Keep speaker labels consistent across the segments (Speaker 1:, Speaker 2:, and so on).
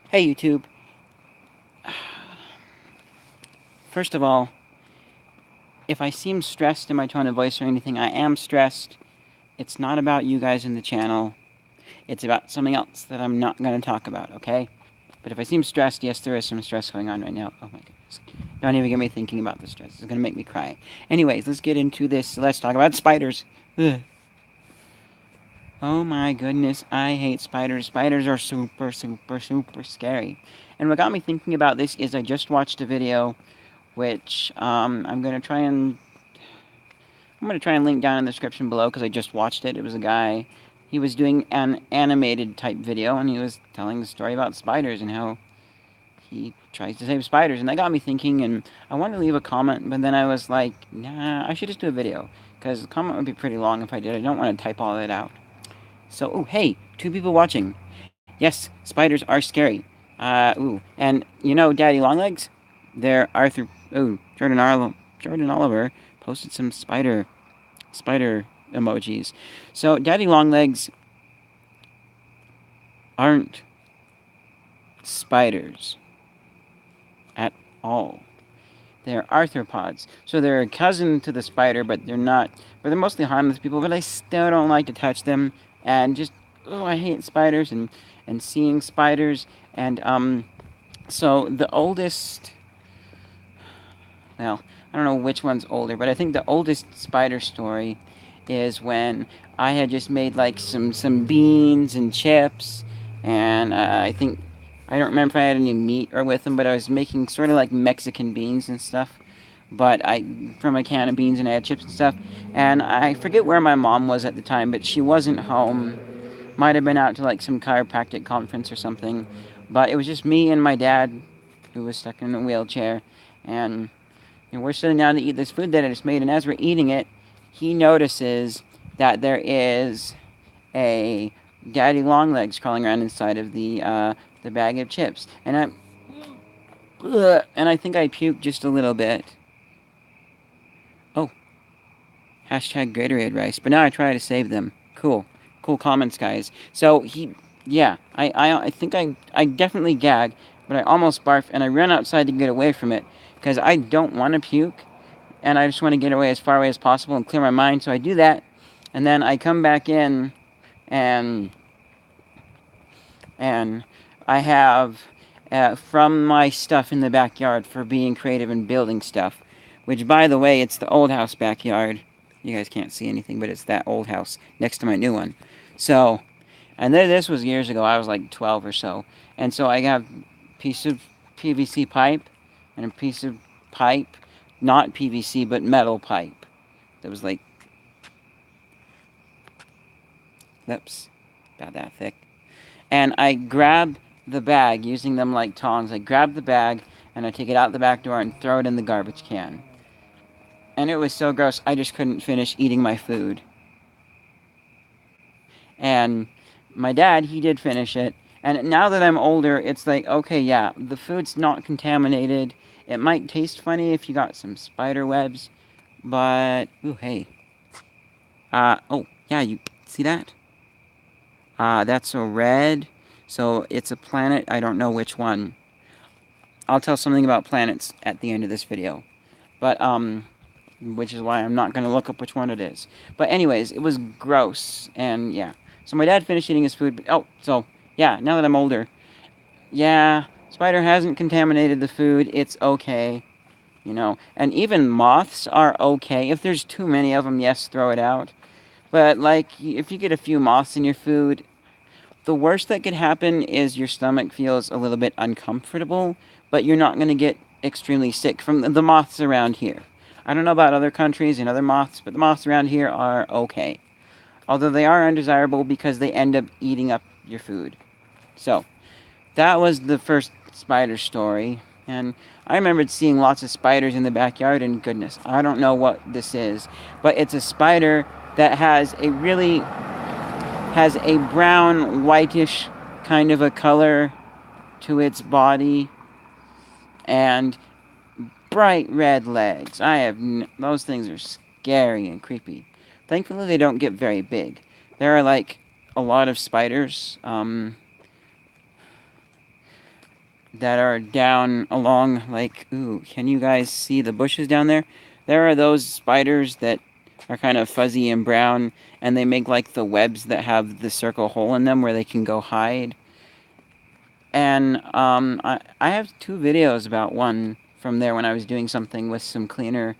Speaker 1: Hey YouTube. First of all, if I seem stressed in my tone of voice or anything, I am stressed. It's not about you guys in the channel. It's about something else that I'm not going to talk about, okay? But if I seem stressed, yes, there is some stress going on right now. Oh my goodness. Don't even get me thinking about the stress. It's going to make me cry. Anyways, let's get into this. Let's talk about spiders. Ugh. Oh my goodness, I hate spiders. Spiders are super, super, super scary. And what got me thinking about this is I just watched a video which I'm gonna try and link down in the description below because I just watched it. It was a guy, he was doing an animated type video and he was telling the story about spiders and how he tries to save spiders, and that got me thinking. And I wanted to leave a comment, but then I was like, nah, I should just do a video because the comment would be pretty long if I did. I don't want to type all that out. So, oh hey, two people watching. Yes, spiders are scary. And you know, Daddy Longlegs, there, Arthur. Oh, Jordan Oliver posted some spider emojis. So Daddy Longlegs aren't spiders at all. They're arthropods. So they're a cousin to the spider, but they're not. But they're mostly harmless people. But I still don't like to touch them. And just I hate spiders and seeing spiders. And so the oldest. Well, I don't know which one's older, but I think the oldest spider story is when I had just made like some beans and chips, and I think I don't remember if I had any meat or with them, but I was making sort of like Mexican beans and stuff. But I from a can of beans and I had chips and stuff, and I forget where my mom was at the time, but she wasn't home. Might have been out to like some chiropractic conference or something, but it was just me and my dad, who was stuck in a wheelchair, and we're sitting down to eat this food that I just made, and as we're eating it, he notices that there is a daddy long legs crawling around inside of the bag of chips, and I think I puked just a little bit. Oh, hashtag Gatorade rice. But now I try to save them. Cool, cool comments, guys. So yeah, I think I definitely gag, but I almost barf, and I run outside to get away from it because I don't want to puke, and I just want to get away as far away as possible and clear my mind. So I do that, and then I come back in, and and I have from my stuff in the backyard for being creative and building stuff, which by the way, it's the old house backyard. You guys can't see anything, but it's that old house next to my new one. So, and then this was years ago. I was like 12 or so, and so I have a piece of PVC pipe and a piece of pipe, not PVC but metal pipe that was like, oops, about that thick. And I grab the bag using them like tongs. I grab the bag and I take it out the back door and throw it in the garbage can. And it was so gross, I just couldn't finish eating my food. And my dad, he did finish it. And now that I'm older, it's like, okay, yeah, the food's not contaminated. It might taste funny if you got some spider webs, but ooh, hey. Oh, yeah, you see that? That's a red. So it's a planet. I don't know which one. I'll tell something about planets at the end of this video. But, which is why I'm not going to look up which one it is. But anyways, it was gross, and yeah. So my dad finished eating his food, but, oh, so, yeah, now that I'm older, yeah, spider hasn't contaminated the food, it's okay, you know. And even moths are okay. If there's too many of them, yes, throw it out. But, like, if you get a few moths in your food, the worst that could happen is your stomach feels a little bit uncomfortable, but you're not going to get extremely sick from the moths around here. I don't know about other countries and other moths, but the moths around here are okay. Although they are undesirable because they end up eating up your food. So, that was the first spider story. And I remembered seeing lots of spiders in the backyard, and goodness, I don't know what this is, but it's a spider that has a brown, whitish kind of a color to its body, and bright red legs. Those things are scary and creepy. Thankfully, they don't get very big. There are like a lot of spiders. that are down along, like, ooh, can you guys see the bushes down there? There are those spiders that are kind of fuzzy and brown, and they make like the webs that have the circle hole in them where they can go hide. And I have two videos about one from there when I was doing something with some cleaner.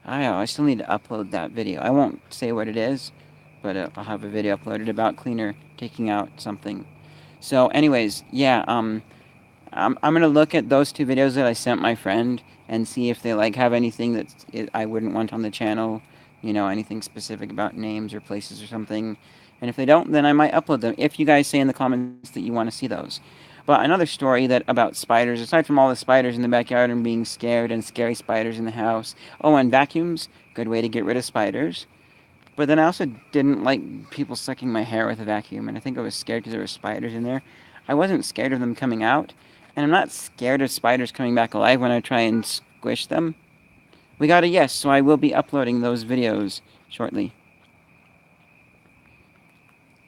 Speaker 1: I don't know, I still need to upload that video. I won't say what it is, but I'll have a video uploaded about cleaner taking out something. So, anyways, yeah, I'm gonna look at those two videos that I sent my friend and see if they like have anything that I wouldn't want on the channel. You know, anything specific about names or places or something. And if they don't, then I might upload them. If you guys say in the comments that you want to see those. But another story that about spiders, aside from all the spiders in the backyard and being scared and scary spiders in the house. Oh, and vacuums, good way to get rid of spiders. But then I also didn't like people sucking my hair with a vacuum, and I think I was scared because there were spiders in there. I wasn't scared of them coming out, and I'm not scared of spiders coming back alive when I try and squish them. We got a yes, so I will be uploading those videos shortly.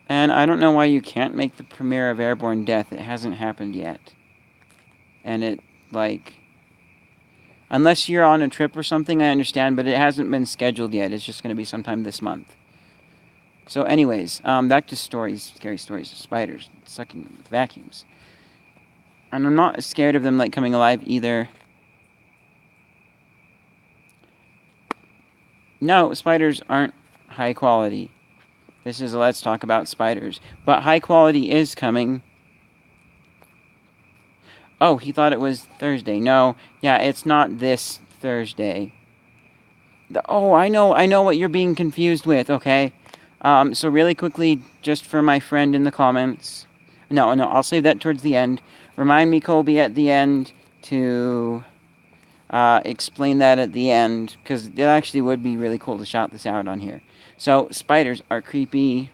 Speaker 1: And I don't know why you can't make the premiere of Airborne Death. It hasn't happened yet. And it, like, unless you're on a trip or something, I understand, but it hasn't been scheduled yet. It's just going to be sometime this month. So, anyways, back to stories, scary stories of spiders sucking vacuums. And I'm not scared of them, like, coming alive either. No, spiders aren't high quality. This is a Let's Talk About Spiders. But high quality is coming. Oh, he thought it was Thursday. No, yeah, it's not this Thursday. Oh, I know what you're being confused with, okay? So really quickly, just for my friend in the comments. No, I'll save that towards the end. Remind me, Colby, at the end to explain that at the end, because it actually would be really cool to shout this out on here. So, spiders are creepy,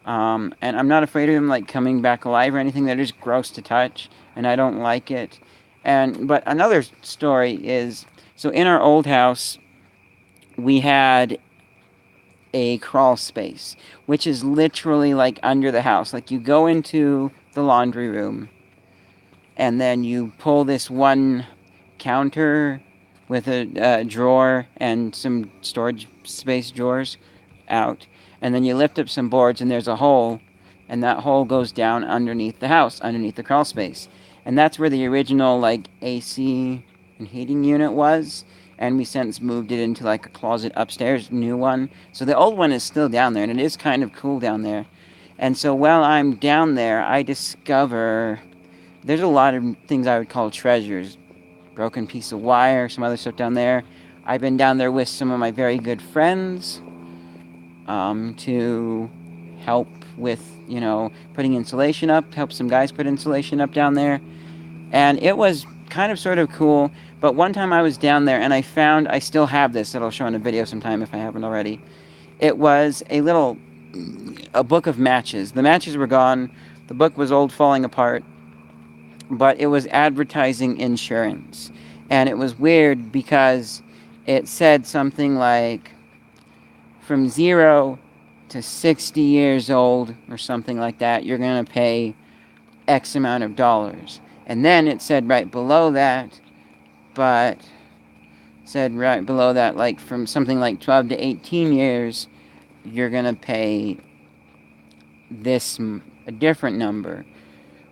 Speaker 1: and I'm not afraid of them, like, coming back alive or anything. They're just gross to touch, and I don't like it. But another story is, so in our old house, we had a crawl space, which is literally like under the house. Like you go into the laundry room, and then you pull this one counter with a drawer and some storage space drawers out, and then you lift up some boards, and there's a hole, and that hole goes down underneath the house, underneath the crawl space, and that's where the original like AC and heating unit was. And we since moved it into like a closet upstairs, new one. So the old one is still down there, and it is kind of cool down there. And so while I'm down there, I discover there's a lot of things I would call treasures. Broken piece of wire, some other stuff down there. I've been down there with some of my very good friends to help with, putting insulation up, help some guys put insulation up down there. And it was kind of sort of cool. But one time I was down there and I still have this that I'll show in a video sometime if I haven't already. It was a book of matches. The matches were gone. The book was old, falling apart. But it was advertising insurance. And it was weird because it said something like from 0 to 60 years old or something like that, you're going to pay X amount of dollars. And then it said right below that, like from something like 12 to 18 years, you're going to pay a different number.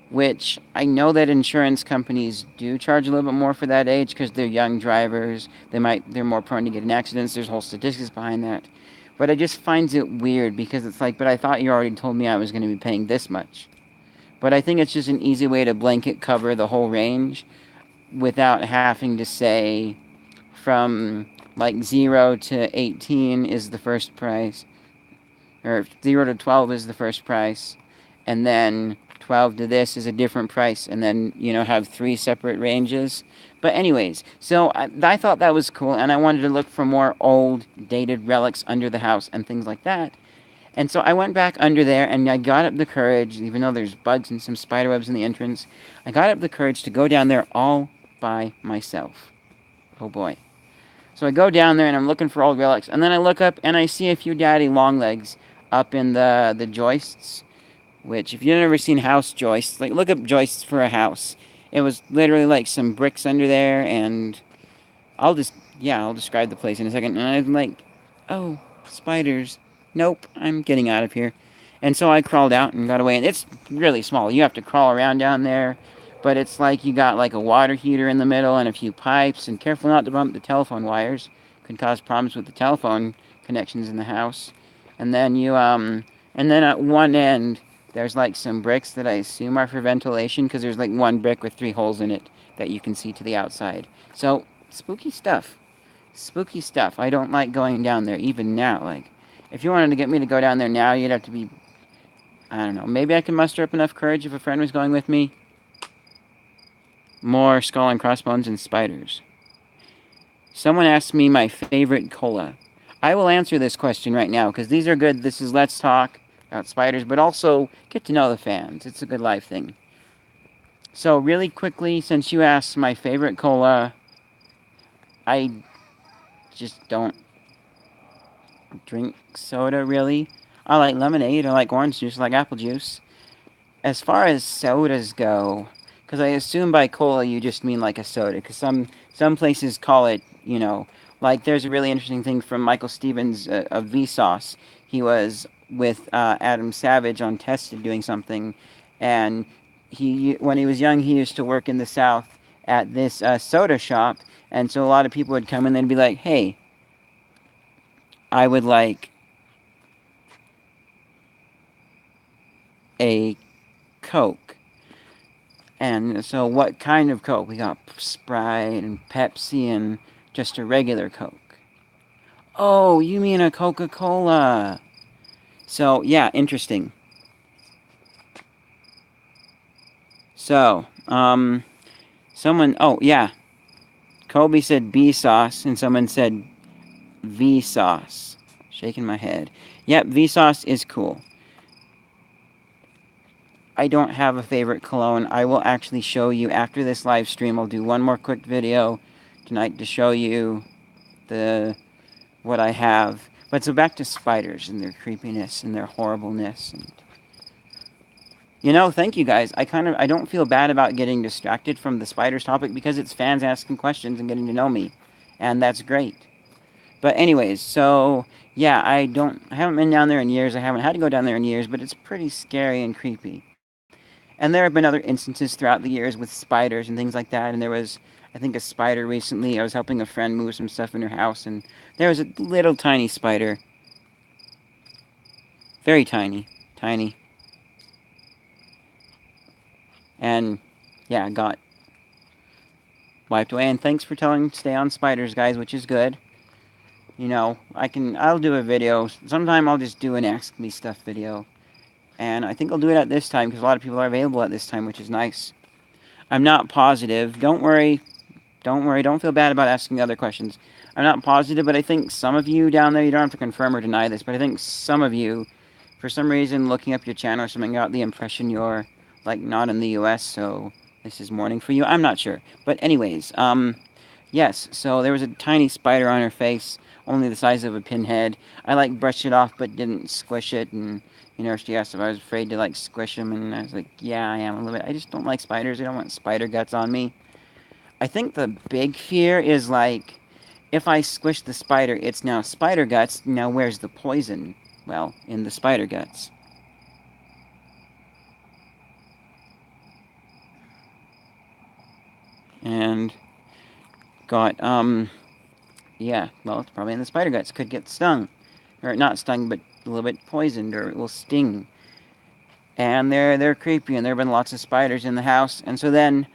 Speaker 1: Which I know that insurance companies do charge a little bit more for that age because they're young drivers. They're more prone to get in accidents. There's whole statistics behind that. But I just find it weird because it's like, but I thought you already told me I was going to be paying this much. But I think it's just an easy way to blanket cover the whole range without having to say from like 0 to 18 is the first price, or 0 to 12 is the first price, and then 12 to this is a different price, and then, have 3 separate ranges. But anyways, so I thought that was cool, and I wanted to look for more old, dated relics under the house and things like that. And so I went back under there, and I got up the courage, even though there's bugs and some spider webs in the entrance, I got up the courage to go down there all by myself. Oh boy. So I go down there, and I'm looking for old relics, and then I look up, and I see a few daddy long legs up in the joists, which, if you've never seen house joists, like, look up joists for a house, It was literally like some bricks under there, and I'll just, yeah, I'll describe the place in a second. And I'm like, oh, spiders. Nope, I'm getting out of here. And so I crawled out and got away. And it's really small. You have to crawl around down there. But it's like you got like a water heater in the middle and a few pipes. And careful not to bump the telephone wires. Could cause problems with the telephone connections in the house. And then and then at one end, there's like some bricks that I assume are for ventilation because there's like one brick with 3 holes in it that you can see to the outside. So spooky stuff. Spooky stuff. I don't like going down there even now. Like, if you wanted to get me to go down there now, you'd have to be, I don't know, maybe I could muster up enough courage if a friend was going with me. More skull and crossbones and spiders. Someone asked me my favorite cola. I will answer this question right now because these are good. This is Let's Talk about spiders, but also get to know the fans. It's a good live thing. So, really quickly, since you asked my favorite cola, I just don't drink soda really. I like lemonade, I like orange juice, I like apple juice. As far as sodas go, because I assume by cola you just mean like a soda, because some places call it, like there's a really interesting thing from Michael Stevens of Vsauce. He was with Adam Savage on Tested doing something, and when he was young he used to work in the South at this soda shop, and so a lot of people would come and they'd be like, "Hey, I would like a Coke." And so, what kind of Coke? We got Sprite and Pepsi and just a regular Coke. Oh, you mean a Coca Cola? So, yeah, interesting. So, someone, oh, yeah, Kobe said B sauce, and someone said V sauce. Shaking my head. Yep, V sauce is cool. I don't have a favorite cologne. I will actually show you after this live stream. I'll do one more quick video tonight to show you the what I have. But so back to spiders and their creepiness and their horribleness. And thank you guys. I don't feel bad about getting distracted from the spiders topic because it's fans asking questions and getting to know me, and that's great. But anyways, so yeah, I haven't been down there in years. I haven't had to go down there in years, but it's pretty scary and creepy. And there have been other instances throughout the years with spiders and things like that. And there was, I think, a spider recently. I was helping a friend move some stuff in her house, and there was a little tiny spider. Very tiny. Tiny. And, yeah, got wiped away. And thanks for telling to stay on spiders, guys, which is good. I'll do a video. Sometime I'll just do an Ask Me Stuff video. And I think I'll do it at this time because a lot of people are available at this time, which is nice. I'm not positive. Don't worry. Don't worry. Don't feel bad about asking other questions. I'm not positive, but I think some of you down there, you don't have to confirm or deny this, but I think some of you, for some reason, looking up your channel or something, got the impression you're, like, not in the US, so this is morning for you. I'm not sure. But anyways, yes, so there was a tiny spider on her face, only the size of a pinhead. I, like, brushed it off but didn't squish it, and she asked if I was afraid to, like, squish them, and I was like, yeah, I am a little bit. I just don't like spiders. I don't want spider guts on me. I think the big fear is, like, if I squish the spider, it's now spider guts. Now, where's the poison? Well, in the spider guts. And got, yeah, well, it's probably in the spider guts. Could get stung. Or not stung, but a little bit poisoned, or it will sting. And they're creepy, and there have been lots of spiders in the house. And so then,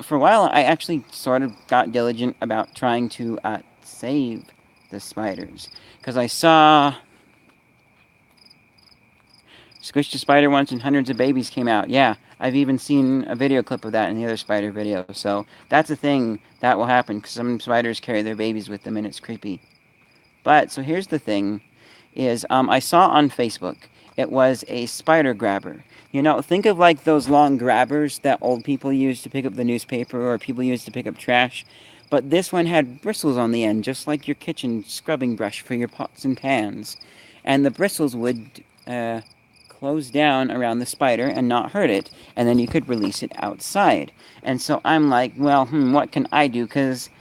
Speaker 1: for a while, I actually sort of got diligent about trying to save the spiders. Because I saw squished a spider once and hundreds of babies came out. Yeah, I've even seen a video clip of that in the other spider video. So that's a thing that will happen because some spiders carry their babies with them and it's creepy. But, so here's the thing, is I saw on Facebook, it was a spider grabber. Think of like those long grabbers that old people use to pick up the newspaper or people use to pick up trash. But this one had bristles on the end, just like your kitchen scrubbing brush for your pots and pans. And the bristles would close down around the spider and not hurt it, and then you could release it outside. And so I'm like, well, what can I do? Because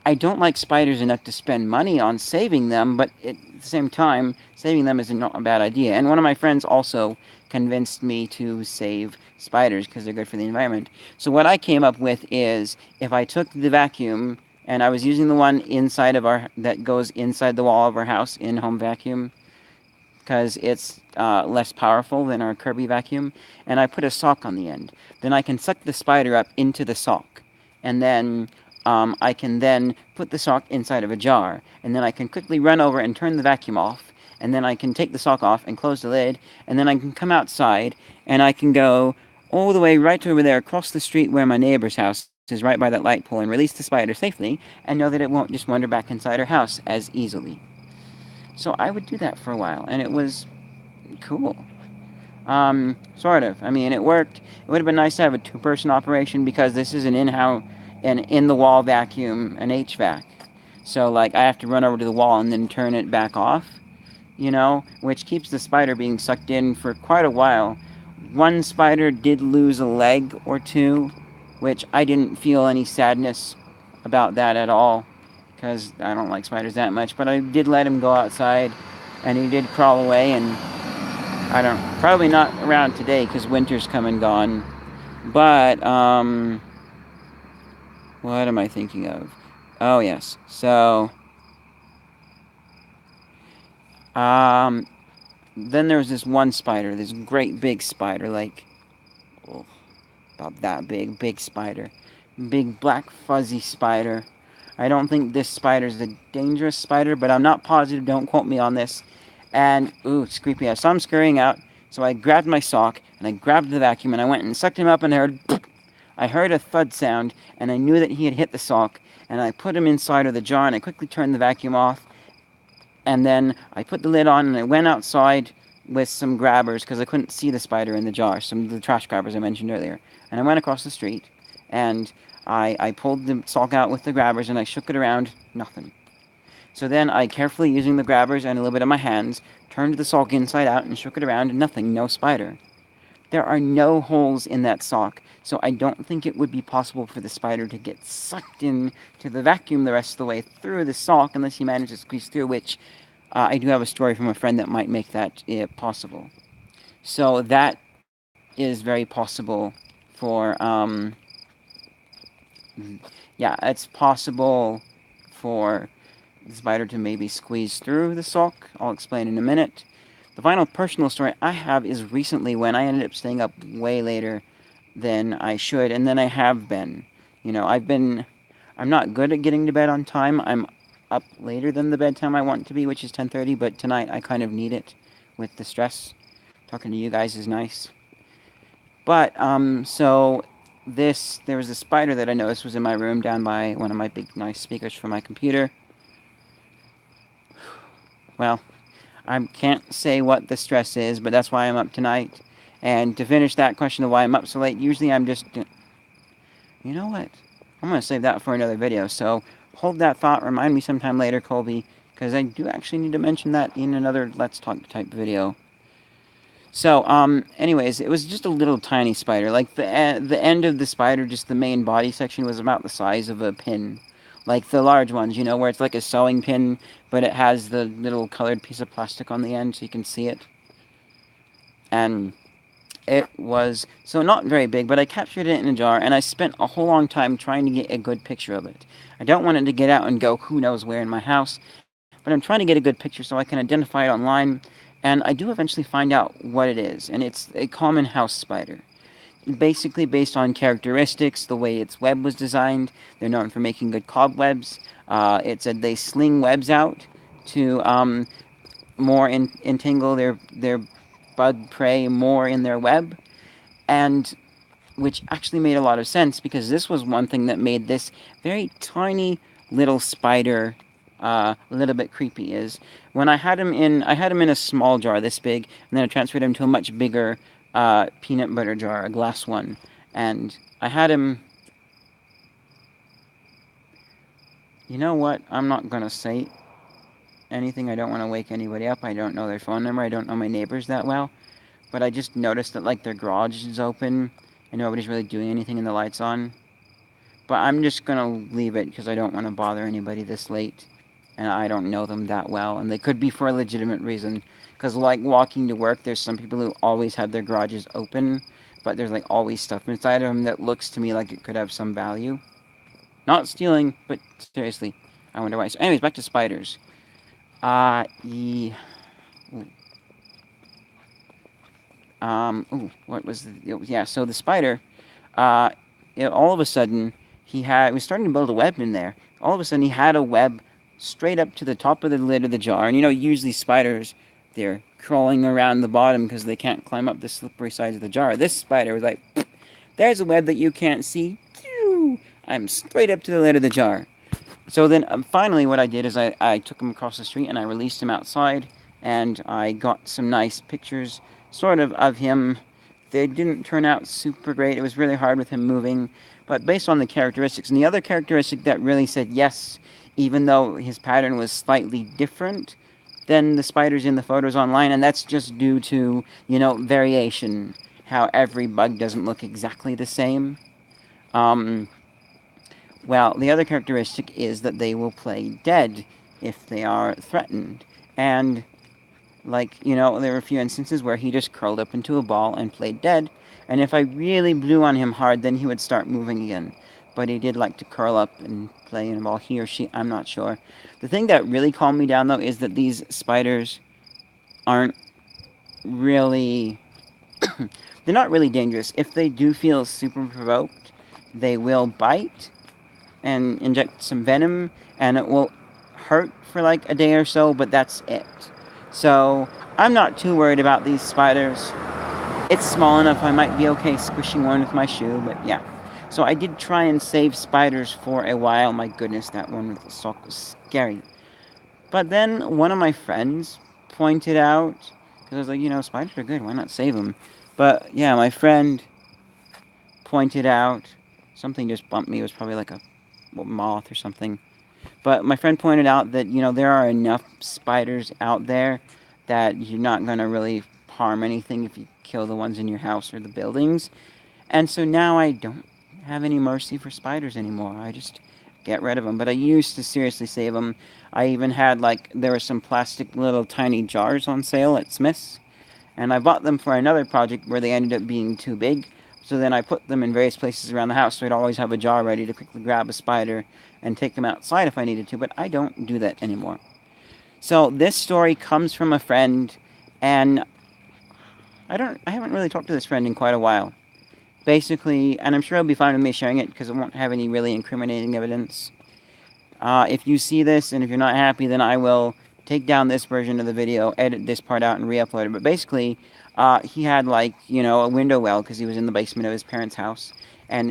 Speaker 1: I don't like spiders enough to spend money on saving them, but at the same time, saving them is not a bad idea. And one of my friends also convinced me to save spiders because they're good for the environment. So what I came up with is if I took the vacuum and I was using the one inside of our that goes inside the wall of our house in home vacuum because it's less powerful than our Kirby vacuum, and I put a sock on the end. Then I can suck the spider up into the sock, and then I can then put the sock inside of a jar, and then I can quickly run over and turn the vacuum off, and then I can take the sock off and close the lid, and then I can come outside, and I can go all the way right over there across the street where my neighbor's house is, right by that light pole, and release the spider safely, and know that it won't just wander back inside our house as easily. So I would do that for a while, and it was cool. Sort of. I mean, it worked. It would have been nice to have a two-person operation because this is an in-the-wall vacuum, an HVAC. So, like, I have to run over to the wall and then turn it back off, which keeps the spider being sucked in for quite a while. One spider did lose a leg or two, which I didn't feel any sadness about that at all because I don't like spiders that much. But I did let him go outside, and he did crawl away. And I don't probably not around today because winter's come and gone. But what am I thinking of? Oh yes. So um, then there was this one spider, this great big spider, like oh, about that big spider, big black fuzzy spider. I don't think this spider is a dangerous spider, but I'm not positive. Don't quote me on this. And ooh, it's creepy. I saw him scurrying out, so I grabbed my sock and I grabbed the vacuum and I went and sucked him up and I heard a thud sound and I knew that he had hit the sock and I put him inside of the jar and I quickly turned the vacuum off and then I put the lid on and I went outside with some grabbers because I couldn't see the spider in the jar, some of the trash grabbers I mentioned earlier. And I went across the street and I pulled the sock out with the grabbers and I shook it around, nothing. So then I carefully, using the grabbers and a little bit of my hands, turned the sock inside out and shook it around, and nothing, no spider. There are no holes in that sock, so I don't think it would be possible for the spider to get sucked in to the vacuum the rest of the way through the sock unless he manages to squeeze through, which I do have a story from a friend that might make that possible. So that is very possible for, yeah, it's possible for the spider to maybe squeeze through the sock. I'll explain in a minute. The final personal story I have is recently when I ended up staying up way later than I should, and then I have been. I'm not good at getting to bed on time. I'm up later than the bedtime I want to be, which is 10:30, but tonight I kind of need it with the stress. Talking to you guys is nice. But, so there was a spider that I noticed was in my room down by one of my big, nice speakers for my computer. Well, I can't say what the stress is, but that's why I'm up tonight. And to finish that question of why I'm up so late, usually I'm just... You know what? I'm going to save that for another video. So hold that thought. Remind me sometime later, Colby, because I do actually need to mention that in another Let's Talk type video. So, anyways, it was just a little tiny spider. Like, the end of the spider, just the main body section, was about the size of a pin. Like the large ones, where it's like a sewing pin, but it has the little colored piece of plastic on the end so you can see it. And it was, so not very big, but I captured it in a jar, and I spent a whole long time trying to get a good picture of it. I don't want it to get out and go who knows where in my house, but I'm trying to get a good picture so I can identify it online, and I do eventually find out what it is, and it's a common house spider. Basically based on characteristics, the way its web was designed. They're known for making good cobwebs. It said they sling webs out to more entangle their bug prey more in their web, and which actually made a lot of sense because this was one thing that made this very tiny little spider a little bit creepy. Is when I had him in a small jar this big, and then I transferred him to a much bigger peanut butter jar, a glass one, and I had him. You know what? I'm not gonna say anything. I don't want to wake anybody up. I don't know their phone number. I don't know my neighbors that well. but I just noticed that like their garage is open and nobody's really doing anything and the lights on. But I'm just gonna leave it because I don't want to bother anybody this late, and I don't know them that well, and they could be for a legitimate reason. Because like walking to work, there's some people who always have their garages open, but there's like always stuff inside of them that looks to me like it could have some value. Not stealing, but seriously, I wonder why. So, anyways, back to spiders. Yeah. What was yeah? So the spider, uh, all of a sudden he was starting to build a web in there. All of a sudden he had a web straight up to the top of the lid of the jar. And usually spiders, they're crawling around the bottom because they can't climb up the slippery sides of the jar. This spider was like, there's a web that you can't see. I'm straight up to the lid of the jar. So then finally what I did is I took him across the street and I released him outside and I got some nice pictures sort of him. They didn't turn out super great. It was really hard with him moving, but based on the characteristics. And the other characteristic that really said yes, even though his pattern was slightly different than the spiders in the photos online, and that's just due to, variation, how every bug doesn't look exactly the same. Um, well, the other characteristic is that they will play dead if they are threatened. And, there were a few instances where he just curled up into a ball and played dead. And if I really blew on him hard, then he would start moving again. But he did like to curl up and play in a ball. He or she, I'm not sure. The thing that really calmed me down, though, is that these spiders aren't really. They're not really dangerous. If they do feel super provoked, they will bite and inject some venom, and it will hurt for like a day or so, but that's it. So I'm not too worried about these spiders. It's small enough I might be okay squishing one with my shoe, but yeah. So I did try and save spiders for a while. My goodness, that one with the sock was scary. But then one of my friends pointed out, because I was like, spiders are good, why not save them? But yeah, my friend pointed out, something just bumped me. It was probably like a moth or something. But my friend pointed out that, there are enough spiders out there that you're not going to really harm anything if you kill the ones in your house or the buildings. And so now I don't have any mercy for spiders anymore. I just get rid of them. But I used to seriously save them. I even had, there were some plastic little tiny jars on sale at Smith's. And I bought them for another project where they ended up being too big. So then I put them in various places around the house so I'd always have a jar ready to quickly grab a spider and take them outside if I needed to, but I don't do that anymore. So this story comes from a friend, and I haven't really talked to this friend in quite a while. Basically, and I'm sure he'll be fine with me sharing it because it won't have any really incriminating evidence. If you see this and if you're not happy, then I will take down this version of the video, edit this part out, and re-upload it. But basically, he had a window well because he was in the basement of his parents' house, and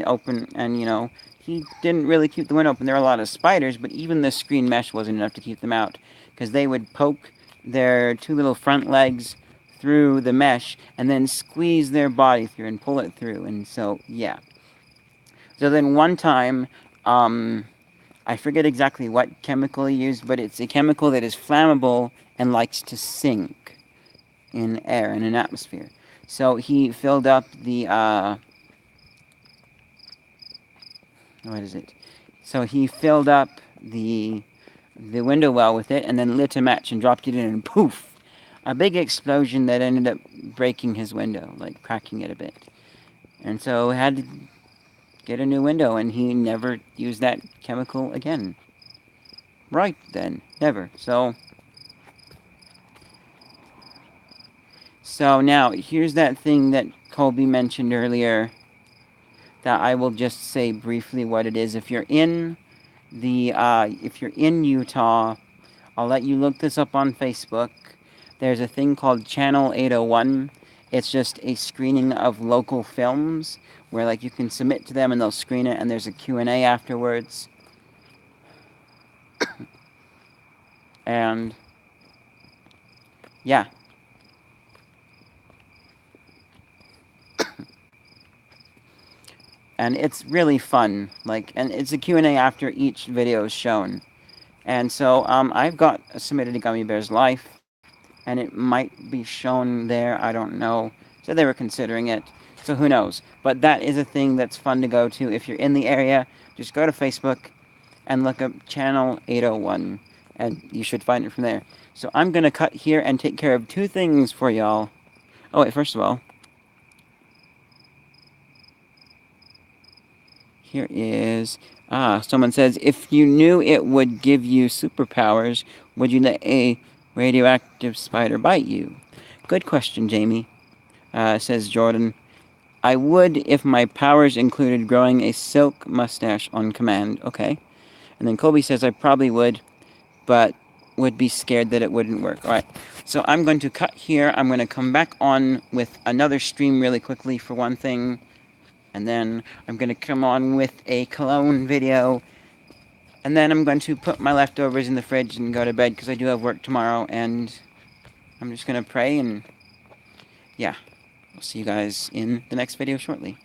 Speaker 1: he didn't really keep the window open. There were a lot of spiders, but even the screen mesh wasn't enough to keep them out because they would poke their two little front legs through the mesh and then squeeze their body through and pull it through. And so, yeah. So then one time, I forget exactly what chemical he used, but it's a chemical that is flammable and likes to sink in air, in an atmosphere. So he filled up the, what is it? So he filled up the window well with it and then lit a match and dropped it in and poof! A big explosion that ended up breaking his window, like cracking it a bit. And so had to get a new window, and he never used that chemical again. Right then, never. So now here's that thing that Colby mentioned earlier that I will just say briefly what it is. If you're in Utah, I'll let you look this up on Facebook. There's a thing called Channel 801. It's just a screening of local films where you can submit to them and they'll screen it, and there's a Q&A afterwards. And yeah. And it's really fun. And it's a Q&A after each video is shown. And so I've got submitted a Gummy Bear's Life, and it might be shown there. I don't know. So they were considering it. So who knows? But that is a thing that's fun to go to. If you're in the area, just go to Facebook and look up Channel 801, and you should find it from there. So I'm going to cut here and take care of two things for y'all. Oh, wait, first of all, here is... someone says, if you knew it would give you superpowers, would you let a radioactive spider bite you? Good question, Jamie, says Jordan. I would if my powers included growing a silk mustache on command. Okay. And then Colby says I probably would, but would be scared that it wouldn't work. Alright, so I'm going to cut here. I'm going to come back on with another stream really quickly for one thing. And then I'm going to come on with a cologne video. And then I'm going to put my leftovers in the fridge and go to bed because I do have work tomorrow. And I'm just going to pray and yeah, I'll see you guys in the next video shortly.